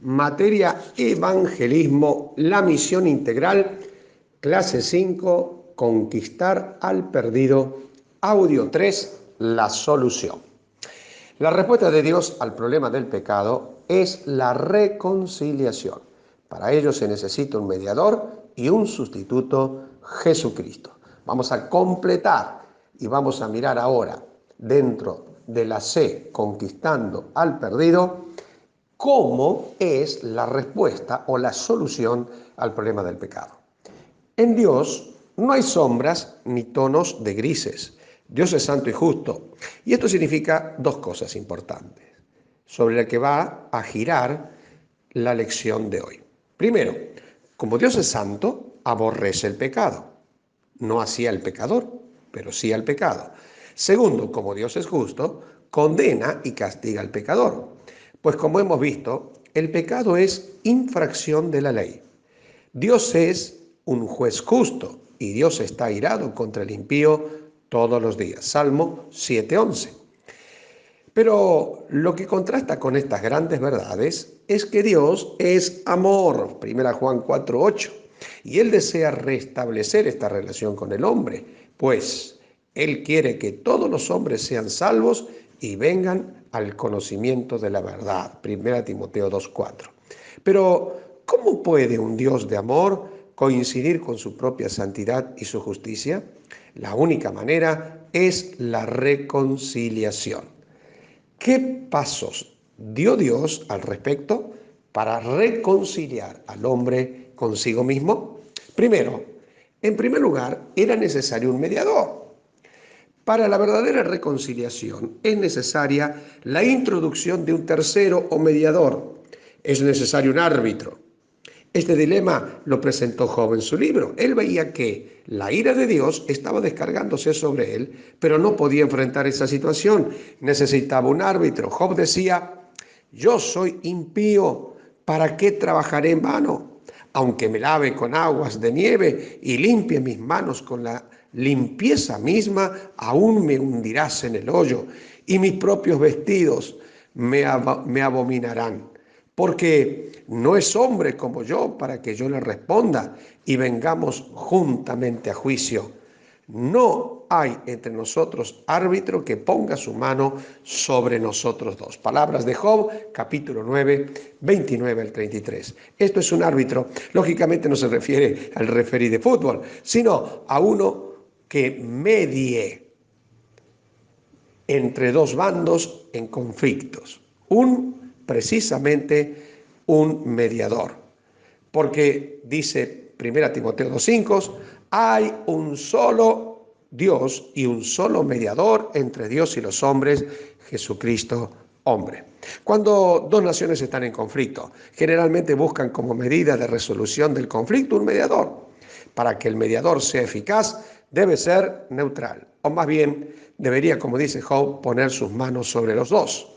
Materia evangelismo, la misión integral, clase 5, conquistar al perdido, audio 3, la solución. La respuesta de Dios al problema del pecado es la reconciliación. Para ello se necesita un mediador y un sustituto, Jesucristo. Vamos a completar y vamos a mirar ahora dentro de la C, conquistando al perdido, cómo es la respuesta o la solución al problema del pecado. En Dios no hay sombras ni tonos de grises. Dios es santo y justo. Y esto significa dos cosas importantes sobre las que va a girar la lección de hoy. Primero, como Dios es santo, aborrece el pecado. No así al pecador, pero sí al pecado. Segundo, como Dios es justo, condena y castiga al pecador. Pues como hemos visto, el pecado es infracción de la ley. Dios es un juez justo y Dios está airado contra el impío todos los días. Salmo 7:11. Pero lo que contrasta con estas grandes verdades es que Dios es amor, 1 Juan 4:8, y Él desea restablecer esta relación con el hombre, pues Él quiere que todos los hombres sean salvos y vengan al conocimiento de la verdad, 1 Timoteo 2:4. Pero, ¿cómo puede un Dios de amor coincidir con su propia santidad y su justicia? La única manera es la reconciliación. ¿Qué pasos dio Dios al respecto para reconciliar al hombre consigo mismo? Primero, en primer lugar, era necesario un mediador. Para la verdadera reconciliación es necesaria la introducción de un tercero o mediador. Es necesario un árbitro. Este dilema lo presentó Job en su libro. Él veía que la ira de Dios estaba descargándose sobre él, pero no podía enfrentar esa situación. Necesitaba un árbitro. Job decía: yo soy impío, ¿para qué trabajaré en vano? Aunque me lave con aguas de nieve y limpie mis manos con la limpieza misma, aún me hundirás en el hoyo, y mis propios vestidos me abominarán. Porque no es hombre como yo para que yo le responda y vengamos juntamente a juicio. No hay entre nosotros árbitro que ponga su mano sobre nosotros dos. Palabras de Job, capítulo 9, 29 al 33. Esto es un árbitro. Lógicamente no se refiere al referí de fútbol, sino a uno que medie entre dos bandos en conflictos. Precisamente un mediador. Porque dice 1 Timoteo 2:5, hay un solo Dios y un solo mediador entre Dios y los hombres, Jesucristo hombre. Cuando dos naciones están en conflicto, generalmente buscan como medida de resolución del conflicto un mediador. Para que el mediador sea eficaz, debe ser neutral, o más bien debería, como dice Job, poner sus manos sobre los dos.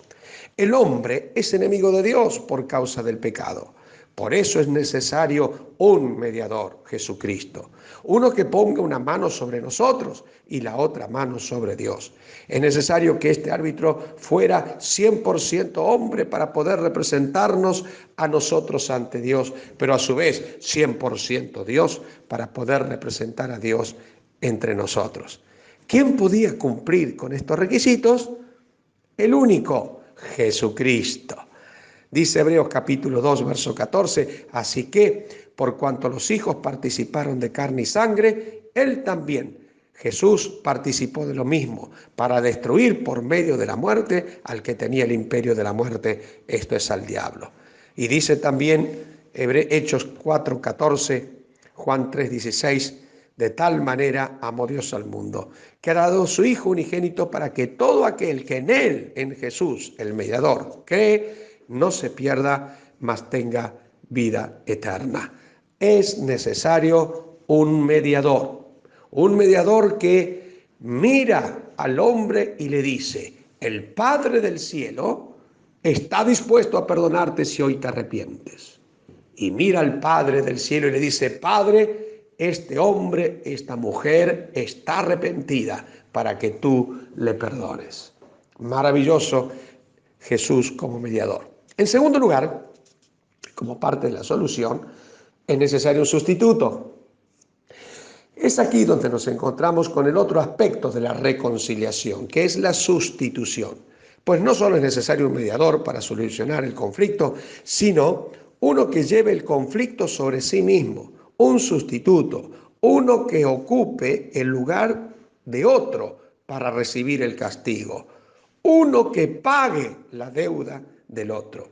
El hombre es enemigo de Dios por causa del pecado. Por eso es necesario un mediador, Jesucristo. Uno que ponga una mano sobre nosotros y la otra mano sobre Dios. Es necesario que este árbitro fuera 100% hombre para poder representarnos a nosotros ante Dios, pero a su vez 100% Dios para poder representar a Dios entre nosotros. ¿Quién podía cumplir con estos requisitos? El único, Jesucristo. Dice Hebreos capítulo 2, verso 14, así que, por cuanto los hijos participaron de carne y sangre, él también, Jesús, participó de lo mismo, para destruir por medio de la muerte al que tenía el imperio de la muerte, esto es al diablo. Y dice también Hechos 4, 14, Juan 3, 16, de tal manera amó Dios al mundo, que ha dado su Hijo unigénito para que todo aquel que en Él, en Jesús, el mediador, cree, no se pierda, mas tenga vida eterna. Es necesario un mediador que mira al hombre y le dice: el Padre del cielo está dispuesto a perdonarte si hoy te arrepientes. Y mira al Padre del cielo y le dice: Padre, este hombre, esta mujer está arrepentida para que tú le perdones. Maravilloso Jesús como mediador. En segundo lugar, Como parte de la solución, es necesario un sustituto. Es aquí donde nos encontramos con el otro aspecto de la reconciliación, que es la sustitución. Pues no solo es necesario un mediador para solucionar el conflicto, sino uno que lleve el conflicto sobre sí mismo, un sustituto, uno que ocupe el lugar de otro para recibir el castigo, uno que pague la deuda del otro,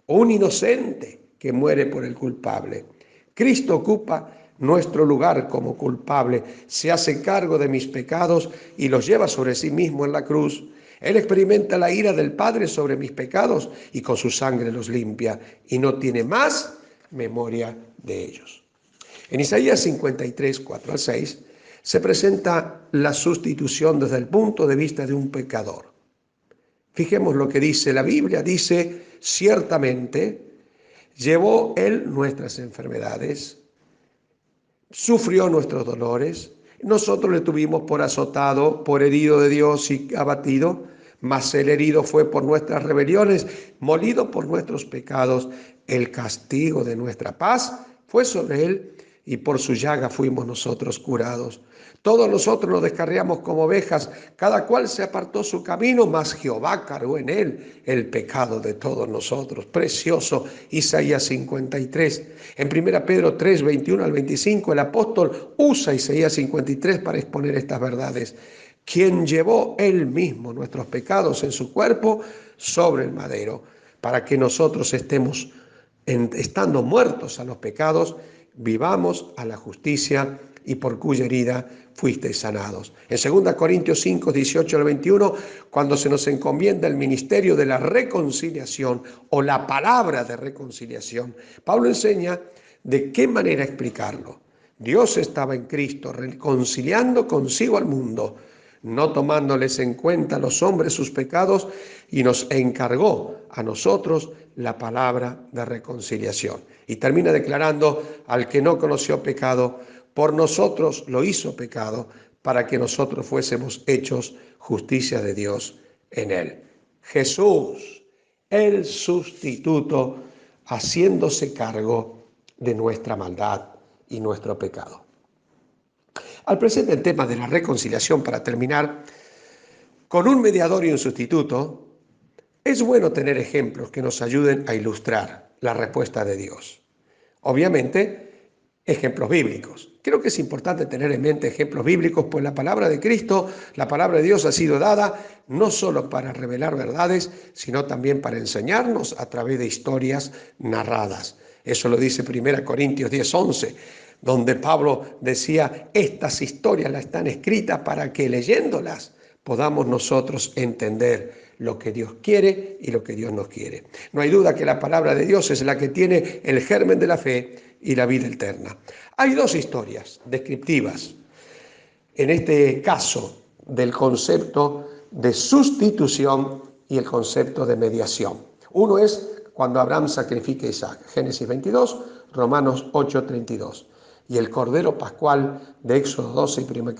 un inocente que muere por el culpable. Cristo ocupa nuestro lugar como culpable, se hace cargo de mis pecados y los lleva sobre sí mismo en la cruz. Él experimenta la ira del Padre sobre mis pecados y con su sangre los limpia y no tiene más memoria de ellos. En Isaías 53, 4 al 6, se presenta la sustitución desde el punto de vista de un pecador. Fijemos lo que dice la Biblia, dice, ciertamente llevó Él nuestras enfermedades, sufrió nuestros dolores, nosotros le tuvimos por azotado, por herido de Dios y abatido, mas el herido fue por nuestras rebeliones, molido por nuestros pecados, el castigo de nuestra paz fue sobre Él y por su llaga fuimos nosotros curados. Todos nosotros nos descarriamos como ovejas, cada cual se apartó su camino, mas Jehová cargó en él el pecado de todos nosotros. Precioso Isaías 53. En 1 Pedro 3, 21 al 25, el apóstol usa Isaías 53 para exponer estas verdades. Quien llevó él mismo nuestros pecados en su cuerpo sobre el madero, para que nosotros estando muertos a los pecados, vivamos a la justicia y por cuya herida fuisteis sanados. En 2 Corintios 5, 18 al 21, cuando se nos encomienda el ministerio de la reconciliación o la palabra de reconciliación, Pablo enseña de qué manera explicarlo. Dios estaba en Cristo reconciliando consigo al mundo, no tomándoles en cuenta a los hombres sus pecados, y nos encargó a nosotros la palabra de reconciliación. Y termina declarando, al que no conoció pecado, por nosotros lo hizo pecado, para que nosotros fuésemos hechos justicia de Dios en él. Jesús, el sustituto, haciéndose cargo de nuestra maldad y nuestro pecado. Al presente tema de la reconciliación, para terminar, con un mediador y un sustituto, es bueno tener ejemplos que nos ayuden a ilustrar la respuesta de Dios. Obviamente, ejemplos bíblicos. Creo que es importante tener en mente ejemplos bíblicos, pues la palabra de Cristo, la palabra de Dios ha sido dada no solo para revelar verdades, sino también para enseñarnos a través de historias narradas. Eso lo dice 1 Corintios 10, 11, donde Pablo decía, estas historias las están escritas para que leyéndolas podamos nosotros entender lo que Dios quiere y lo que Dios nos quiere. No hay duda que la palabra de Dios es la que tiene el germen de la fe y la vida eterna. Hay dos historias descriptivas, en este caso, del concepto de sustitución y el concepto de mediación. Uno es cuando Abraham sacrifica a Isaac, Génesis 22, Romanos 8, 32. Y el Cordero Pascual de Éxodo 12 y 1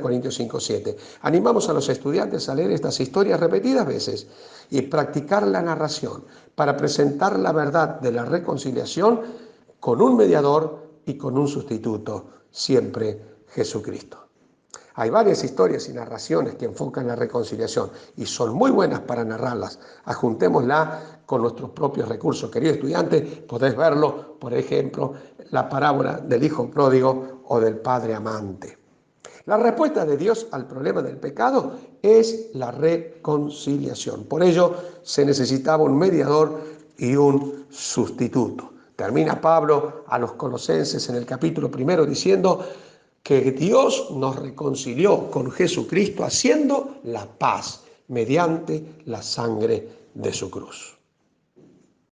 Corintios 5, 7. Animamos a los estudiantes a leer estas historias repetidas veces y practicar la narración para presentar la verdad de la reconciliación con un mediador y con un sustituto, siempre Jesucristo. Hay varias historias y narraciones que enfocan la reconciliación y son muy buenas para narrarlas. Adjuntémosla con nuestros propios recursos. Querido estudiante, podés verlo, por ejemplo, la parábola del hijo pródigo o del padre amante. La respuesta de Dios al problema del pecado es la reconciliación. Por ello, se necesitaba un mediador y un sustituto. Termina Pablo a los Colosenses en el capítulo 1 diciendo que Dios nos reconcilió con Jesucristo haciendo la paz mediante la sangre de su cruz.